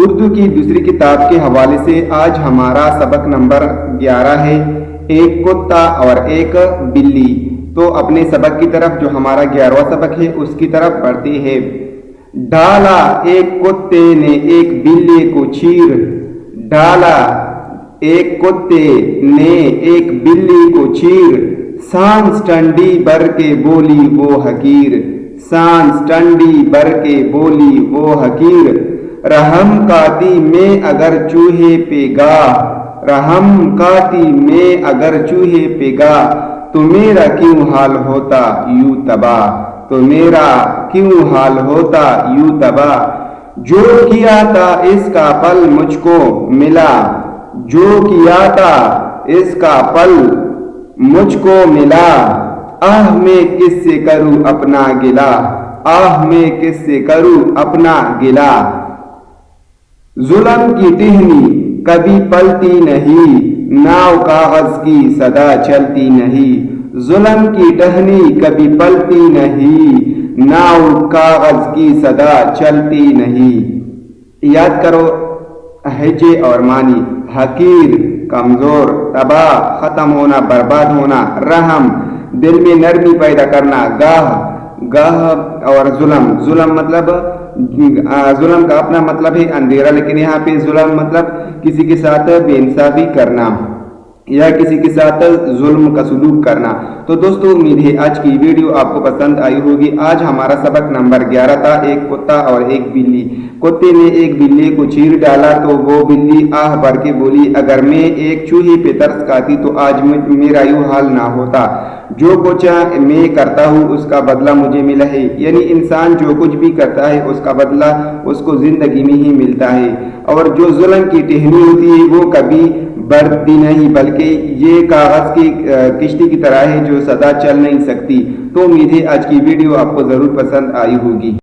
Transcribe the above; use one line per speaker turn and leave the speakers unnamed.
اردو کی دوسری کتاب کے حوالے سے آج ہمارا سبق نمبر 11 ہے، ایک کتا اور ایک بلی۔ تو اپنے سبق کی طرف جو ہمارا 11واں سبق ہے اس کی طرف بڑھتے ہیں۔ ڈالا ایک کتے نے ایک بلی کو چیر، ڈالا ایک کتے نے ایک بلی کو چیر، سانس ٹھنڈی بھر کے بولی وہ حقیر، سانس ٹھنڈی بھر کے بولی وہ حقیر، رحم کاتی میں اگر چوہے پہ گاہ، رحم کاتی میں اگر چوہے پہ گاہ، تو میرا کیوں حال ہوتا یوں تباہ، تو میرا کیوں حال ہوتا یوں تباہ، جو کیا تھا اس کا پل مجھ کو ملا، جو کیا تھا اس کا پل مجھ کو ملا، آہ میں کس سے کروں اپنا گلہ، آہ میں کس سے کروں اپنا گلہ، ظلم کی ٹہنی کبھی پلتی نہیں، ناؤ کاغذ کی صدا چلتی نہیں، ظلم کی ٹہنی کبھی پلتی نہیں، ناؤ کاغذ کی صدا چلتی نہیں۔ یاد کرو ہجے اور معنی: حقیر کمزور، تباہ ختم ہونا، برباد ہونا، رحم دل میں نرمی پیدا کرنا، گاہ اور ظلم مطلب ظلم کا اپنا مطلب ہے اندھیرا، لیکن یہاں پہ ظلم مطلب کسی کے ساتھ بے انصافی کرنا یا کسی کے ساتھ ظلم کا سلوک کرنا۔ تو دوستو امید ہے آج کی ویڈیو آپ کو پسند آئی ہوگی۔ آج ہمارا سبق نمبر 11 تھا، ایک کتا اور ایک بلی۔ کتے نے ایک بلی کو چیر ڈالا تو وہ بلی آہ بھر کے بولی، اگر میں ایک چوہے پہ ترس کھاتی تو آج میرا یوں حال نہ ہوتا، جو کچھ میں کرتا ہوں اس کا بدلہ مجھے ملا ہے۔ یعنی انسان جو کچھ بھی کرتا ہے اس کا بدلہ اس کو زندگی میں ہی ملتا ہے، اور جو ظلم کی ٹہنی ہوتی ہے وہ کبھی بڑھتی نہیں، بلکہ یہ کاغذ کی کشتی کی طرح ہے جو سدا چل نہیں سکتی۔ تو امید ہے آج کی ویڈیو آپ کو ضرور پسند آئی ہوگی۔